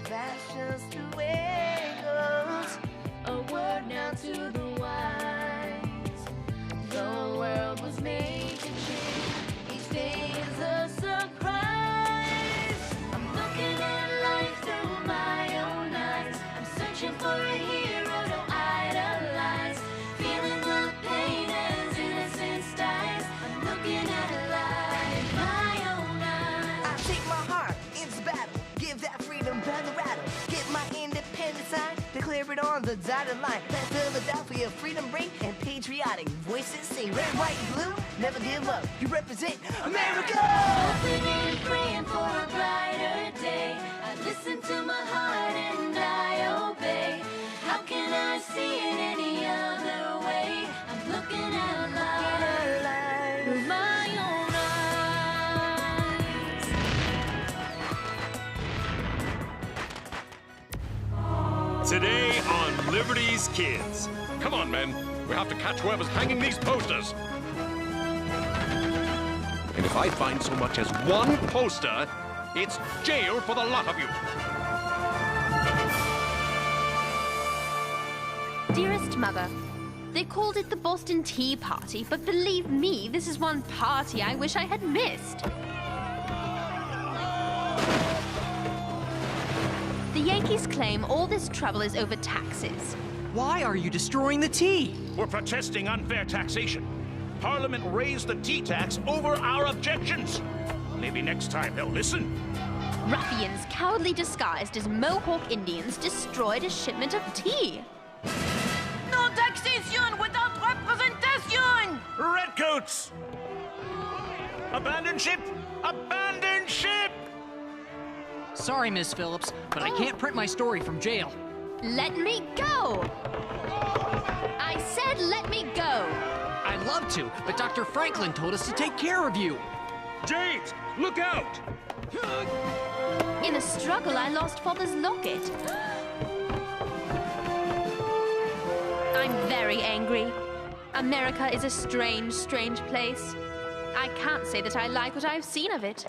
That's just the way it goes. A word now to the wise. The world was made to change. Each day is a surprise. I'm looking at life through my own eyes. I'm searching for a hero to idolize. Feeling the pain as innocence dies. I'm looking at life my own eyes. I take my heart into battle. Give that freedom battle rattle. Get my independent sign. Declare it on the dotted line. Let Philadelphia freedom ring and patriotic voices sing. Red, white, and blue, never give up. You represent America. Hoping and praying for a brighter day. I listen to my heart and I obey. How can I see it any other way? I'm looking at life through my own eyes. Today on Liberty's Kids. Come on, men. We have to catch whoever's hanging these posters. And if I find so much as one poster, it's jail for the lot of you. Dearest Mother, they called it the Boston Tea Party, but believe me, this is one party I wish I had missed. The Yankees claim all this trouble is over taxes. Why are you destroying the tea? We're protesting unfair taxation. Parliament raised the tea tax over our objections. Maybe next time they'll listen. Ruffians cowardly disguised as Mohawk Indians destroyed a shipment of tea. No taxation without representation! Redcoats! Abandon ship! Abandon ship! Sorry, Miss Phillips, but I can't print my story from jail. Let me go! I said let me go! I'd love to, but Dr. Franklin told us to take care of you. James, look out! In a struggle, I lost Father's locket. I'm very angry. America is a strange, strange place. I can't say that I like what I've seen of it.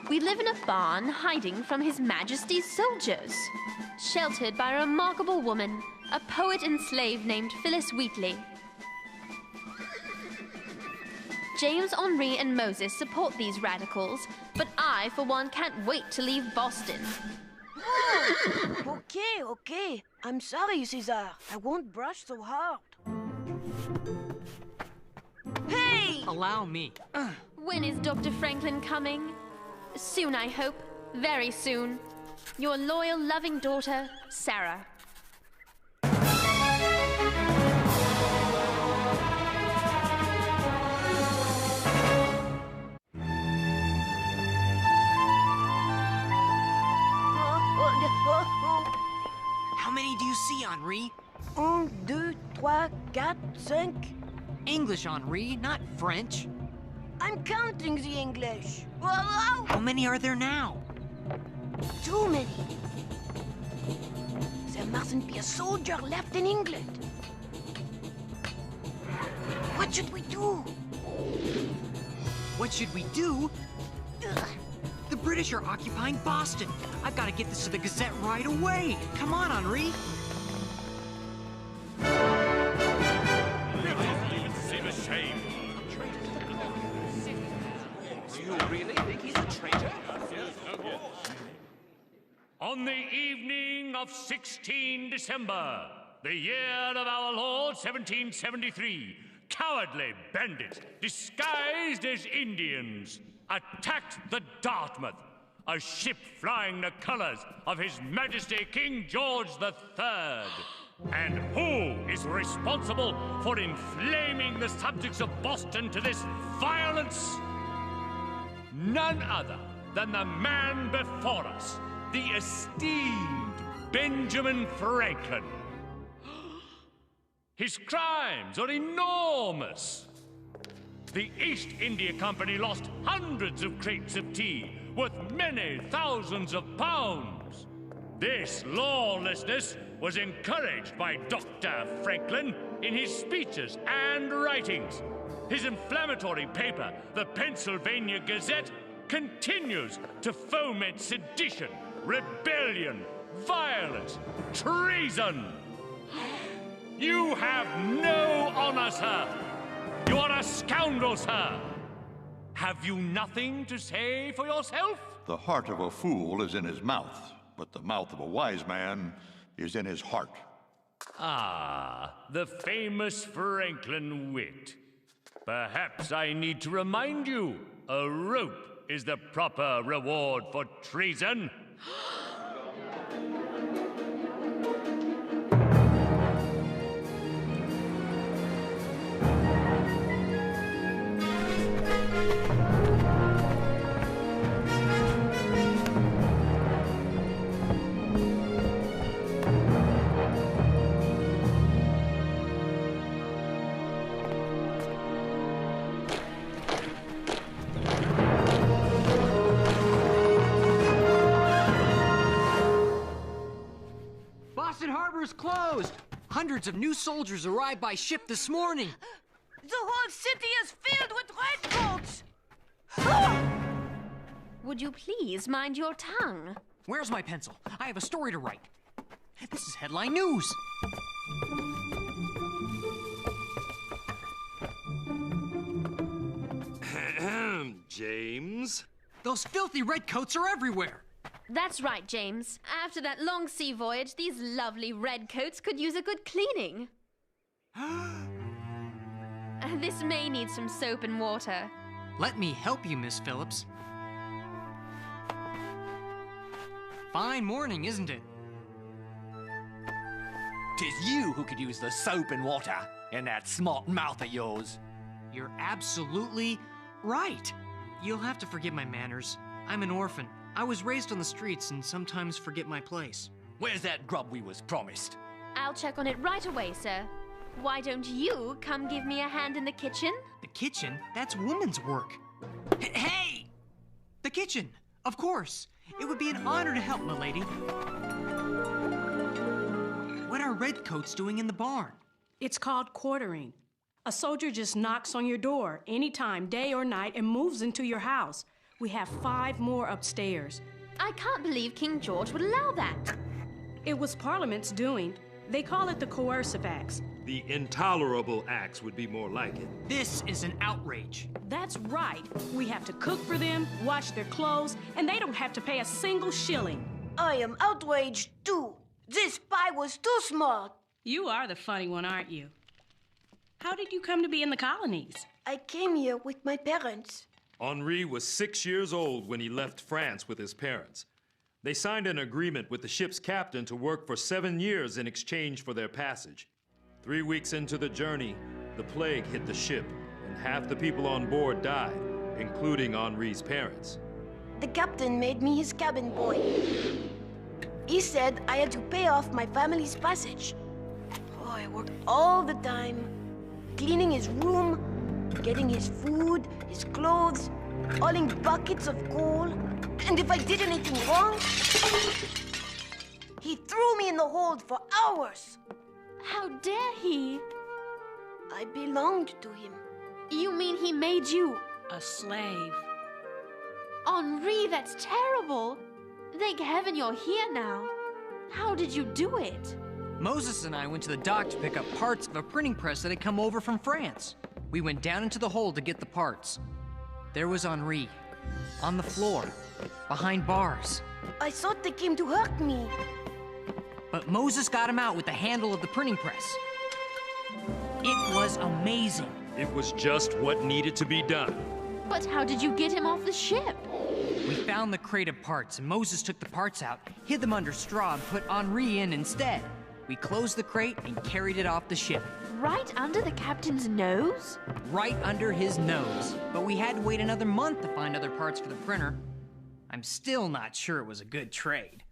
We live in a barn hiding from His Majesty's soldiers, sheltered by a remarkable woman, a poet and slave named Phyllis Wheatley. James, Henri, and Moses support these radicals, but I, for one, can't wait to leave Boston. Okay. I'm sorry, Cesar. I won't brush so hard. Hey! Allow me. When is Dr. Franklin coming? Soon, I hope. Very soon. Your loyal, loving daughter, Sarah. How many do you see, Henri? 1, 2, 3, 4, 5. English, Henri, not French. I'm counting the English. How many are there now? Too many. There mustn't be a soldier left in England. What should we do? What should we do? The British are occupying Boston. I've got to get this to the Gazette right away. Come on, Henri. Seem a shame. Do you really think he's a traitor? On the evening of 16 December, the year of our Lord 1773, cowardly bandits, disguised as Indians, attacked the Dartmouth, a ship flying the colors of His Majesty King George III. And who is responsible for inflaming the subjects of Boston to this violence? None other than the man before us, the esteemed Benjamin Franklin. His crimes are enormous. The East India Company lost hundreds of crates of tea worth many thousands of pounds. This lawlessness was encouraged by Dr. Franklin in his speeches and writings. His inflammatory paper, the Pennsylvania Gazette, continues to foment sedition, rebellion, violence, treason. You have no honor, sir. You are a scoundrel, sir. Have you nothing to say for yourself? The heart of a fool is in his mouth, but the mouth of a wise man is in his heart. Ah, the famous Franklin wit. Perhaps I need to remind you, a rope is the proper reward for treason. Boston Harbor is closed. Hundreds of new soldiers arrived by ship this morning. The whole city is filled with redcoats! Would you please mind your tongue? Where's my pencil? I have a story to write. This is headline news. James? Those filthy redcoats are everywhere. That's right, James. After that long sea voyage, these lovely redcoats could use a good cleaning. This may need some soap and water. Let me help you, Miss Phillips. Fine morning, isn't it? 'Tis you who could use the soap and water in that smart mouth of yours. You're absolutely right. You'll have to forgive my manners. I'm an orphan. I was raised on the streets and sometimes forget my place. Where's that grub we was promised? I'll check on it right away, sir. Why don't you come give me a hand in the kitchen? The kitchen? That's woman's work. Hey! The kitchen! Of course. It would be an honor to help, milady. What are redcoats doing in the barn? It's called quartering. A soldier just knocks on your door anytime, day or night, and moves into your house. We have 5 more upstairs. I can't believe King George would allow that. It was Parliament's doing. They call it the Coercive Acts. The Intolerable Acts would be more like it. This is an outrage. That's right. We have to cook for them, wash their clothes, and they don't have to pay a single shilling. I am outraged too. This spy was too smart. You are the funny one, aren't you? How did you come to be in the colonies? I came here with my parents. Henri was 6 years old when he left France with his parents. They signed an agreement with the ship's captain to work for 7 years in exchange for their passage. 3 weeks into the journey, the plague hit the ship, and half the people on board died, including Henri's parents. The captain made me his cabin boy. He said I had to pay off my family's passage. Oh, I worked all the time, cleaning his room, getting his food, his clothes, hauling buckets of coal. And if I did anything wrong, he threw me in the hold for hours. How dare he? I belonged to him. You mean he made you? A slave. Henri, that's terrible. Thank heaven you're here now. How did you do it? Moses and I went to the dock to pick up parts of a printing press that had come over from France. We went down into the hold to get the parts. There was Henri, on the floor, behind bars. I thought they came to hurt me. But Moses got him out with the handle of the printing press. It was amazing. It was just what needed to be done. But how did you get him off the ship? We found the crate of parts, and Moses took the parts out, hid them under straw, and put Henri in instead. We closed the crate and carried it off the ship. Right under the captain's nose? Right under his nose. But we had to wait another month to find other parts for the printer. I'm still not sure it was a good trade.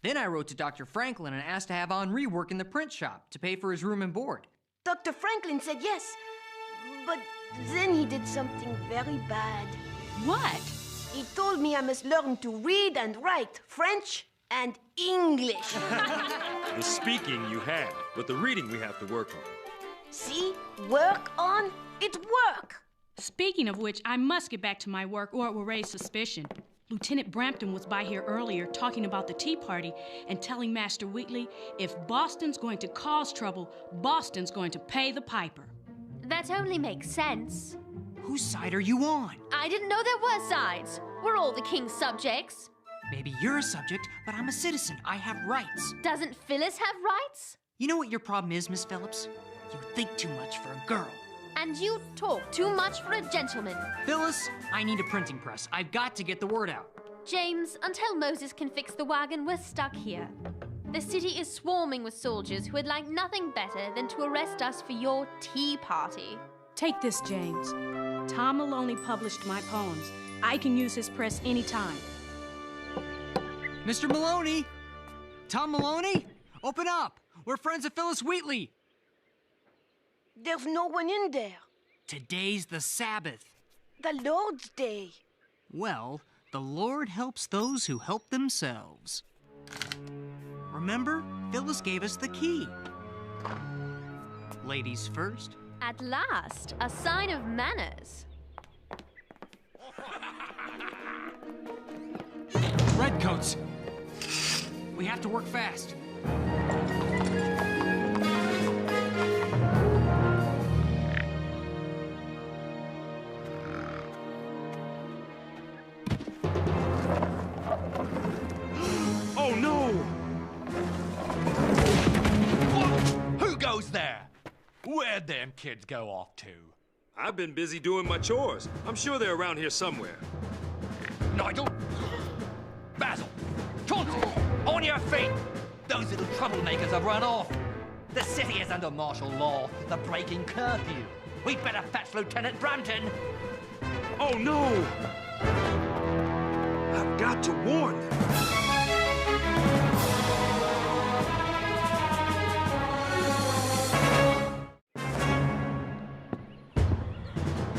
Then I wrote to Dr. Franklin and asked to have Henri work in the print shop to pay for his room and board. Dr. Franklin said yes, but then he did something very bad. What? He told me I must learn to read and write French and English. The speaking you have, but the reading we have to work on. See? Work on? It work! Speaking of which, I must get back to my work or it will raise suspicion. Lieutenant Brampton was by here earlier talking about the Tea Party and telling Master Wheatley, if Boston's going to cause trouble, Boston's going to pay the piper. That only makes sense. Whose side are you on? I didn't know there were sides. We're all the king's subjects. Maybe you're a subject, but I'm a citizen. I have rights. Doesn't Phyllis have rights? You know what your problem is, Miss Phillips? You think too much for a girl. And you talk too much for a gentleman. Phyllis, I need a printing press. I've got to get the word out. James, until Moses can fix the wagon, we're stuck here. The city is swarming with soldiers who would like nothing better than to arrest us for your tea party. Take this, James. Tom Maloney published my poems. I can use his press anytime. Mr. Maloney! Tom Maloney? Open up! We're friends of Phyllis Wheatley! There's no one in there. Today's the Sabbath. The Lord's Day. Well, the Lord helps those who help themselves. Remember, Phyllis gave us the key. Ladies first. At last, a sign of manners. Redcoats! We have to work fast. Oh no! Who goes there? Where'd them kids go off to? I've been busy doing my chores. I'm sure they're around here somewhere. Nigel! Basil! Chauncey! On your feet! Those little troublemakers have run off. The city is under martial law. They're breaking curfew. We'd better fetch Lieutenant Brampton. Oh no! I've got to warn them.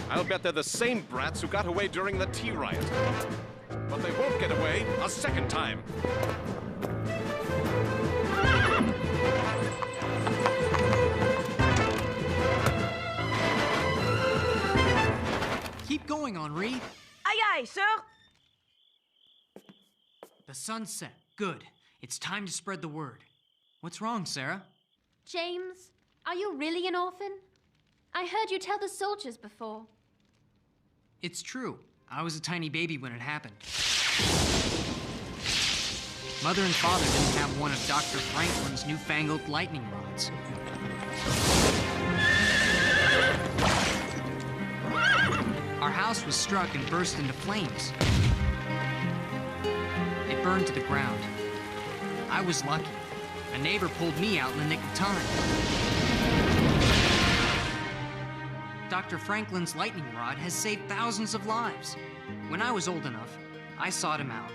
I'll bet they're the same brats who got away during the tea riot. But they won't get away a second time. Keep going, Henri. Aye, aye, sir. The sun's set. Good. It's time to spread the word. What's wrong, Sarah? James, are you really an orphan? I heard you tell the soldiers before. It's true. I was a tiny baby when it happened. Mother and father didn't have one of Dr. Franklin's newfangled lightning rods. Our house was struck and burst into flames. It burned to the ground. I was lucky. A neighbor pulled me out in the nick of time. Dr. Franklin's lightning rod has saved thousands of lives. When I was old enough, I sought him out.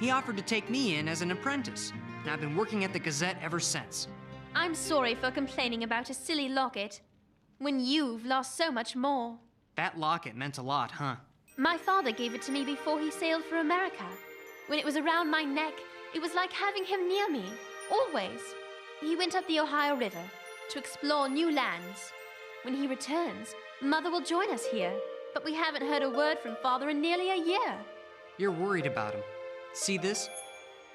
He offered to take me in as an apprentice, and I've been working at the Gazette ever since. I'm sorry for complaining about a silly locket, when you've lost so much more. That locket meant a lot, huh? My father gave it to me before he sailed for America. When it was around my neck, it was like having him near me, always. He went up the Ohio River to explore new lands. When he returns, Mother will join us here, but we haven't heard a word from Father in nearly a year. You're worried about him. See this?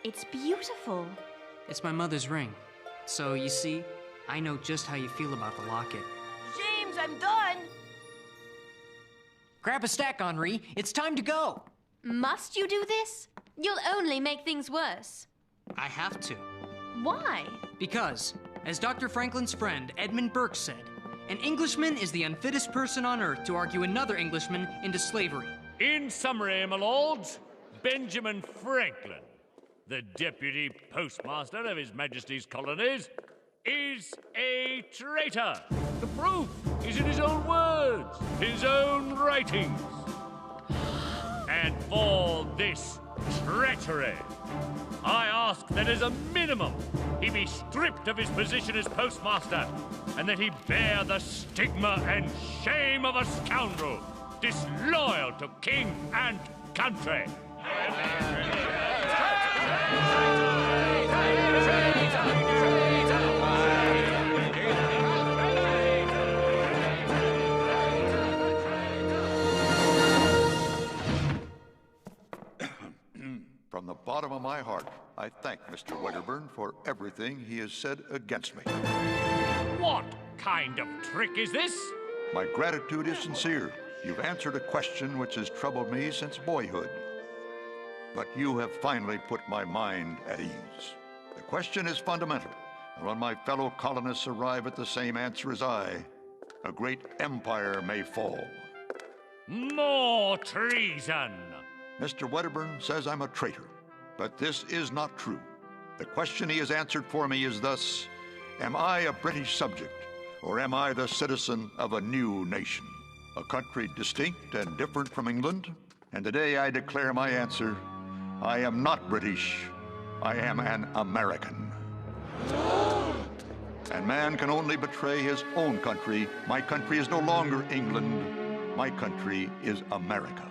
It's beautiful. It's my mother's ring. So, you see, I know just how you feel about the locket. James, I'm done. Grab a stack, Henri. It's time to go. Must you do this? You'll only make things worse. I have to. Why? Because, as Dr. Franklin's friend Edmund Burke said, an Englishman is the unfittest person on earth to argue another Englishman into slavery. In summary, my lords, Benjamin Franklin, the deputy postmaster of His Majesty's colonies, is a traitor. The proof is in his own words, his own writings. And for this treachery, I ask that as a minimum, he be stripped of his position as postmaster, and that he bear the stigma and shame of a scoundrel, disloyal to king and country. of my heart, I thank Mr. Wedderburn for everything he has said against me. What kind of trick is this? My gratitude is sincere. You've answered a question which has troubled me since boyhood. But you have finally put my mind at ease. The question is fundamental, and when my fellow colonists arrive at the same answer as I, a great empire may fall. More treason! Mr. Wedderburn says I'm a traitor, but this is not true. The question he has answered for me is thus, am I a British subject, or am I the citizen of a new nation? A country distinct and different from England? And today I declare my answer, I am not British, I am an American. And man can only betray his own country. My country is no longer England, my country is America.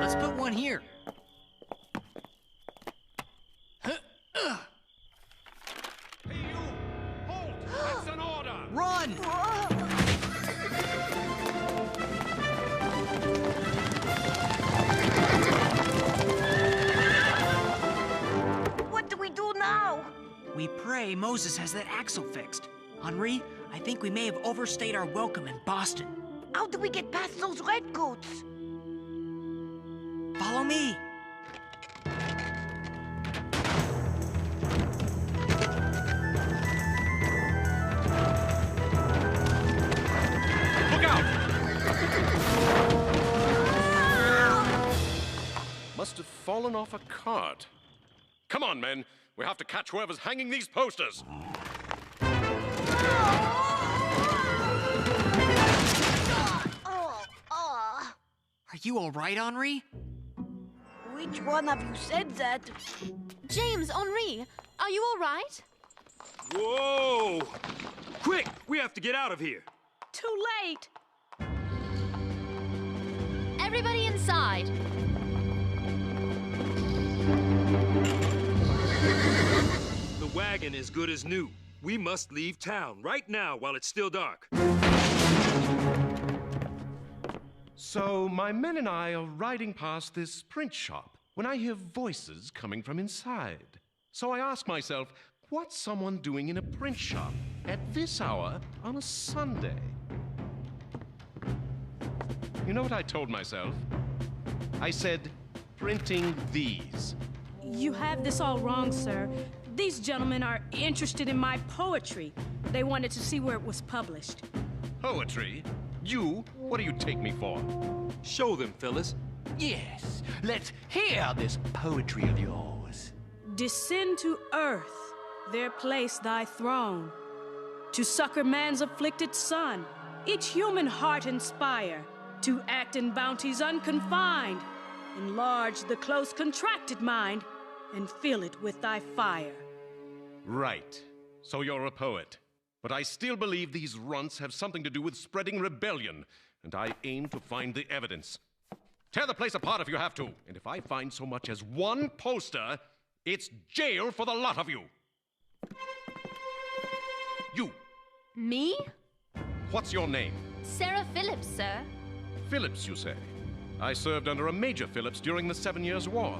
Let's put one here. Hey, you! Hold! That's an order! Run! What do we do now? We pray Moses has that axle fixed. Henri, I think we may have overstayed our welcome in Boston. How do we get past those redcoats? Follow me. Look out! Must have fallen off a cart. Come on, men. We have to catch whoever's hanging these posters. Are you all right, Henri? Which one of you said that? James, Henri, are you all right? Whoa! Quick! We have to get out of here. Too late. Everybody inside. The wagon is good as new. We must leave town right now while it's still dark. So my men and I are riding past this print shop when I hear voices coming from inside. So I ask myself, what's someone doing in a print shop at this hour on a Sunday? You know what I told myself? I said, printing these. You have this all wrong, sir. These gentlemen are interested in my poetry. They wanted to see where it was published. Poetry? You? What do you take me for? Show them, Phyllis. Yes, let's hear this poetry of yours. Descend to earth, there place thy throne. To succor man's afflicted son, each human heart inspire. To act in bounties unconfined. Enlarge the close contracted mind, and fill it with thy fire. Right. So you're a poet. But I still believe these runts have something to do with spreading rebellion, and I aim to find the evidence. Tear the place apart if you have to, and if I find so much as one poster, it's jail for the lot of you. You. Me? What's your name? Sarah Phillips, sir. Phillips, you say? I served under a Major Phillips during the 7 Years' War.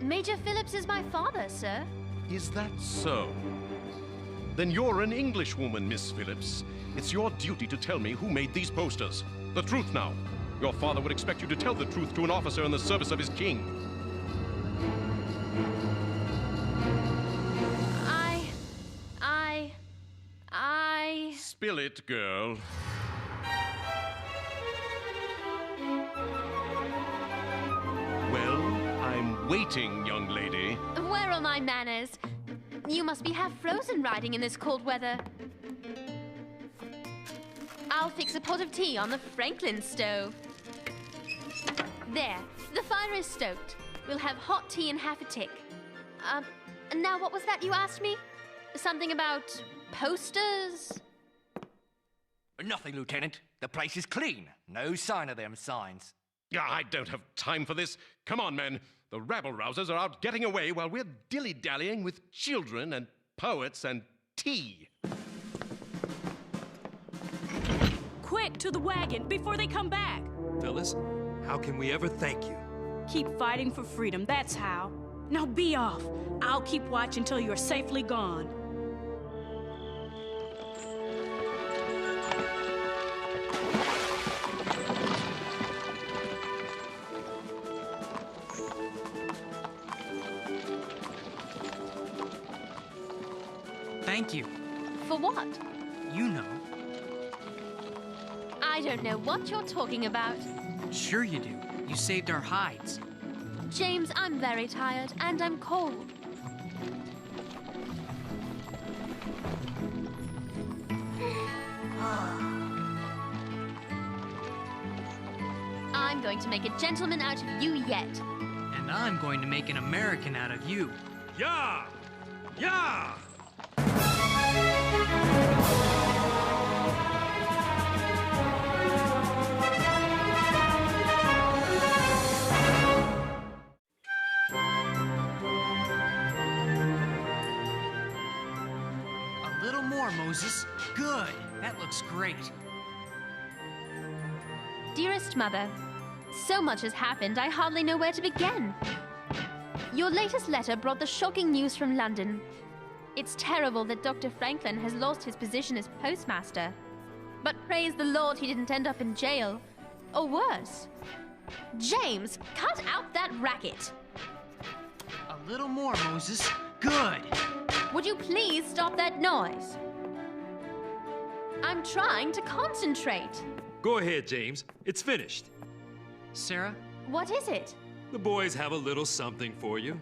Major Phillips is my father, sir. Is that so? Then you're an Englishwoman, Miss Phillips. It's your duty to tell me who made these posters. The truth now. Your father would expect you to tell the truth to an officer in the service of his king. I... Spill it, girl. Well, I'm waiting, young lady. Where are my manners? You must be half frozen riding in this cold weather. I'll fix a pot of tea on the Franklin stove. There, the fire is stoked. We'll have hot tea in half a tick. Now what was that you asked me? Something about posters? Nothing, Lieutenant. The place is clean. No sign of them signs. I don't have time for this. Come on, men. The rabble-rousers are out getting away while we're dilly-dallying with children and poets and tea. to the wagon before they come back. Phyllis, how can we ever thank you? Keep fighting for freedom, that's how. Now be off. I'll keep watch until you're safely gone. Thank you. For what? You know. I don't know what you're talking about. Sure you do. You saved our hides. James, I'm very tired and I'm cold. I'm going to make a gentleman out of you yet. And I'm going to make an American out of you. Yeah! Yeah! A little more, Moses. Good. That looks great. Dearest Mother, so much has happened, I hardly know where to begin. Your latest letter brought the shocking news from London. It's terrible that Dr. Franklin has lost his position as postmaster. But praise the Lord he didn't end up in jail. Or worse. James, cut out that racket. A little more, Moses. Good. Would you please stop that noise? I'm trying to concentrate. Go ahead, James. It's finished. Sarah? What is it? The boys have a little something for you.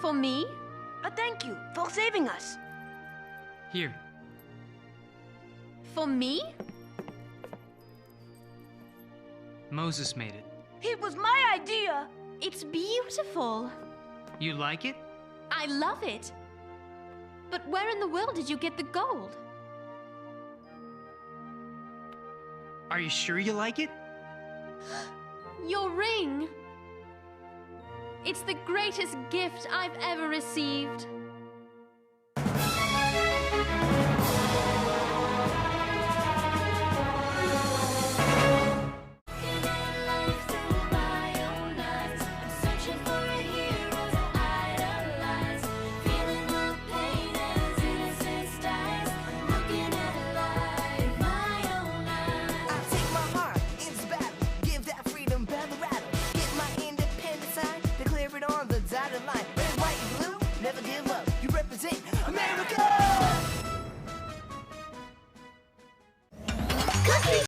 For me? A thank you for saving us. Here. For me? Moses made it. It was my idea. It's beautiful. You like it? I love it. But where in the world did you get the gold? Are you sure you like it? Your ring. It's the greatest gift I've ever received.